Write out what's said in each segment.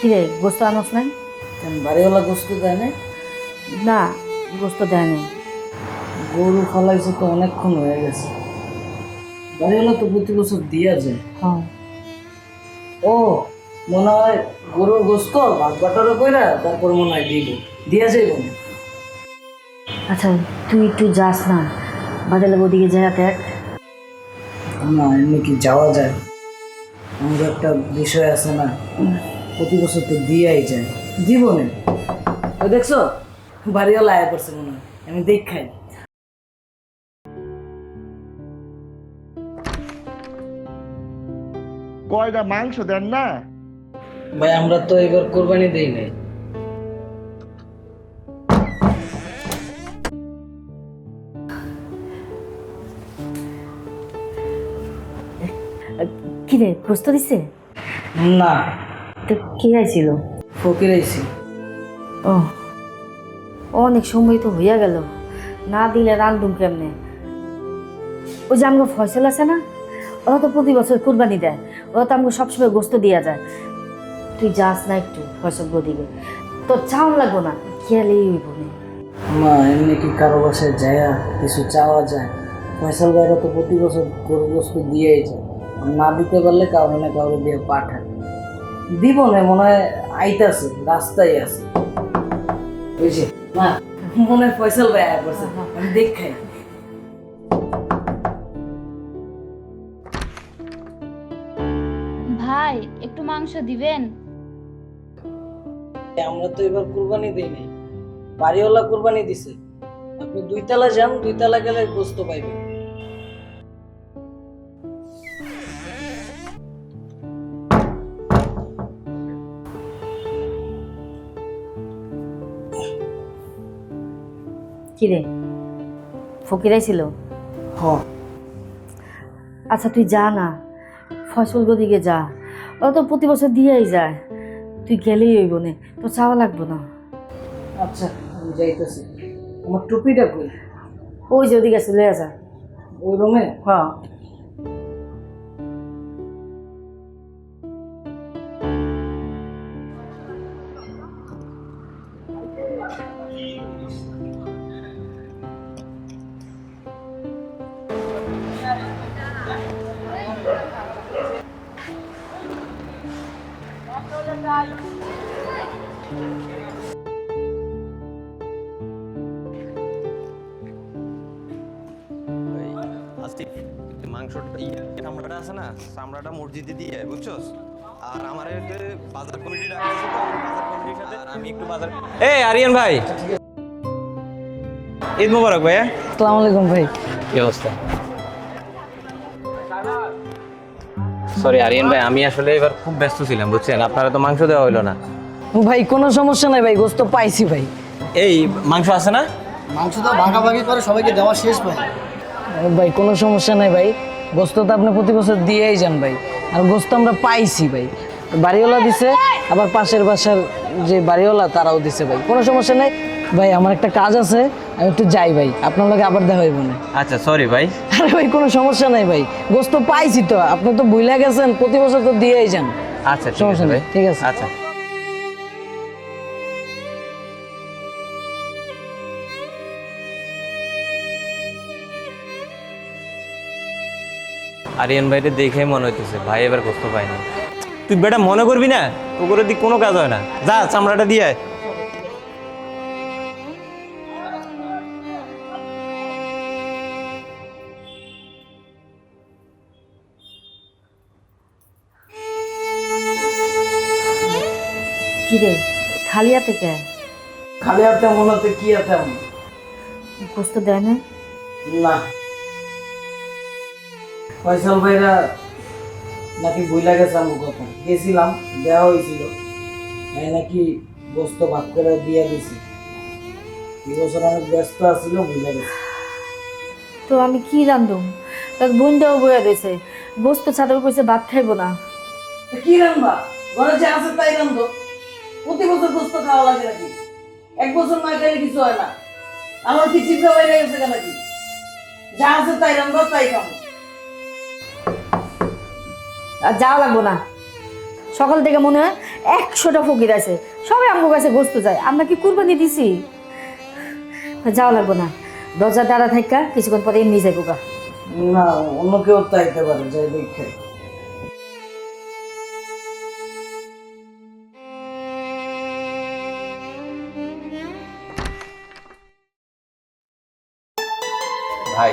কিরে গোস্ত আনস নাই? কেন বাড়িওয়ালা গোস্ত দেয় না? না, গোস্ত দেয় নাই। গরু খালাইছে তো অনেকক্ষণ হয়ে গেছে। বাড়িওয়ালা তো প্রতি বছর দিয়া যায়। হ্যাঁ। ও মনে হয় গরুর গোস্ত ভাগ বাটারও কইরা তারপর মনে হয় দিব দিয়া যাইব না। আচ্ছা তুই একটু যাস না, বাজারের ওদিকে যায় দেখ। না এমনি কি যাওয়া যায়? আমাদের একটা বিষয় আছে না, প্রতি বছর তো দিয়াই যায়, দিব না। ওই দেখছো বাড়িওয়ালা আয়া করছে মনে হয়, আমি দেখাই। কয়টা মাংস দেন না? ভাই আমরা তো এবার কোরবানি দেই নাই। কিরে গোস্ত দিছে? না, তো কে আইছিল? ফকির আইছি। ও অনেক সময় তো হইয়া গেল, না দিলে রান্ধুম কেমনে? ওই যে আমাকে ফয়সল আছে না, ওরা তো প্রতি বছর কুরবানি দেয়, ওরা তো আমাকে সবসময় গোস্ত দিয়া যায়। তুই যাস না একটু ফয়সল দিকে, তোর চাওন লাগবো না, খেয়ালেই হইব না। মা এমনি কি কারো বাসায় যায় কিছু চাওয়া যায়? ফয়সাল ভাইরা তো প্রতি বছর গরু গোস্ত দিয়েই যায়, না দিতে পারলে কাউরে না কাউরে দিয়ে পাঠায়। দিব না, মনে হয় আইতাছে, রাস্তায় আছে। বুঝছি না, মনে হয় ফয়সাল ভাই আয়া করছে, আমি দেখাই। ভাই একটু মাংস দিবেন? আমরা তো এবার কুরবানি দিই নাই, বাড়িওয়ালা কুরবানি দিছে। আপনি 2 তলা যান, 2 তলা গেলে গোস্ত পাইবেন। কিরে ফকির আইছিল? হ্যাঁ আচ্ছা তুই যা না, ফসল দিকে যা, ওরা তো প্রতি বছর দিয়েই যায়, তুই গেলেই হইব না, তোর চাওয়া লাগবো না। আচ্ছা আমি যাইতেছি। আমার টুপিটা কই? ওই যে ওদিকে আছে, লইয়া যা। ওই রুমে? হ্যাঁ। আসিফ, একটু মাংসটা চামড়াটা আছে না, চামড়াটা মসজিদে দিয়ে বুঝছস। আর আমার যে বাজার কমিটি ডাকতেছে, তো আমার বাজার কমিটির সাথে আর আমি একটু বাজার। এই আরিয়ান ভাই, ঈদ মোবারক ভাইয়া। আসসালামু আলাইকুম ভাই। কি অবস্থা? সরি আরিয়ান ভাই, আমি আসলে এবার খুব ব্যস্ত ছিলাম বুঝছেন, আপনারা তো মাংস দেওয়া হইলো না। ভাই কোনো সমস্যা নাই ভাই, গোস্ত পাইছি ভাই। এই মাংস আছে না? মাংস তো ভাগাভাগি করে সবাইকে দেওয়া শেষ ভাই। ভাই কোনো সমস্যা নাই ভাই, গোস্ত তো আপনি প্রতি বছর দিয়েই যান ভাই, আর গোস্ত আমরা পাইছি ভাই। বাড়িওয়ালা দিছে, আবার পাশের বাসার যে বাড়িওয়ালা তারাও দিছে ভাই, কোনো সমস্যা নাই ভাই। আমার একটা কাজ আছে, আমি একটু যাই ভাই, আপনার লগে আবার দেখা হইব না। আচ্ছা সরি ভাই। আরে ভাই কোনো সমস্যা নাই ভাই, গোস্ত পাইছি তো, আপনি তো ভুলে গেছেন, প্রতি বছর তো দিয়েই যান। আচ্ছা ঠিক সমস্যা আছে নেই, ভাই, ঠিক আছে। আচ্ছা। আরিয়ান ভাইরে দেখে মনে হইতেছে ভাই এবার কষ্ট পায়নি। তুই বেটা মনে করবি না, ওগুলোর দিক কোনো কাজ হয় না, যা চামড়াটা দিয়ে আয়। কিরে খালি হাতে কে? খালি হাতে মনে হতে কি হাতে? গোস্ত দেয় না? না, ফয়সাল ভাইরা নাকি ভুলে গেছে আমার কথা, গেছিলাম দেওয়া হয়েছিল, আমি নাকি গোস্ত ভাগ করে দিয়ে দিছি। এই বছর অনেক ব্যস্ত আছিল, ভুলে গেছে। তো আমি কি রান্ধুম? তার বোনটাও বইয়া রয়েছে, গোস্ত ছাড়া কইছে ভাত খাইবো না। তো কি রান্না? ঘরে যে আছে তাই রান্ধো, প্রতি বছর গোস্ত খাওয়া লাগে নাকি? এক বছর না খাইলে কিছু হয় না। আমার কি চিপড়া বাইরে গেছে কেন নাকি? যা আছে তাই রান্ধো, তাই খাবো। আর যাওয়া লাগবো না, সকাল থেকে মনে হয় 100টা ফকির আছে, সবাই আমার কাছে গোস্ত যায়। আমরা কি কুরবানি দিছি? যাওয়া লাগবো না, দরজা দাঁড়া থাকা কিছুক্ষণ পরে এমনি যাইব গা। না, অন্য কেউ চাইতে পারে, যাই দেখে। ভাই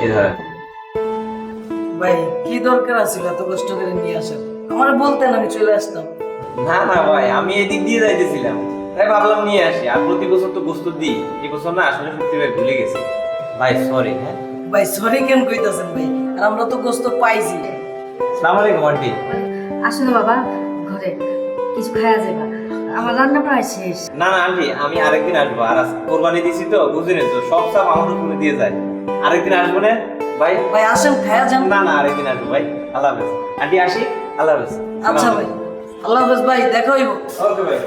এই ধরেন। ভাই কি দরকার আছিল এত কষ্ট করে নিয়ে আসার? আমার বলতেন, আমি চলে আসতাম। না না ভাই, আমি এদিক দিয়ে যাইতেছিলাম, তাই ভাবলাম নিয়ে আসি। আর প্রতি বছর তো গোস্ত দিই, এই বছর না আসলে সত্যি ভাই ভুলে গেছি ভাই, সরি। হ্যাঁ ভাই সরি কেন কইতাছেন ভাই? আর আমরা তো গোস্ত পাইছি। আসসালামু আলাইকুম আন্টি। আসো না বাবা, ঘরে কিছু খাওয়া যাবে, আমার রান্না প্রায় শেষ। না না আন্টি, আমি আরেকদিন আসবো। আর কোরবানি দিছি তো, বুঝলেন তো, সব সাপ আমার উপরে দিয়ে যায়। আরেকদিন আসবো না ভাই? ভাই আসেন, খায়া যান। না না, আরেকদিন আসবো ভাই। আল্লাহ হাফেজ আন্টি, আসি। আল্লাহ হাফেজ। আচ্ছা ভাই, আল্লাহ হাফেজ ভাই, দেখা হইব। ওকে ভাই।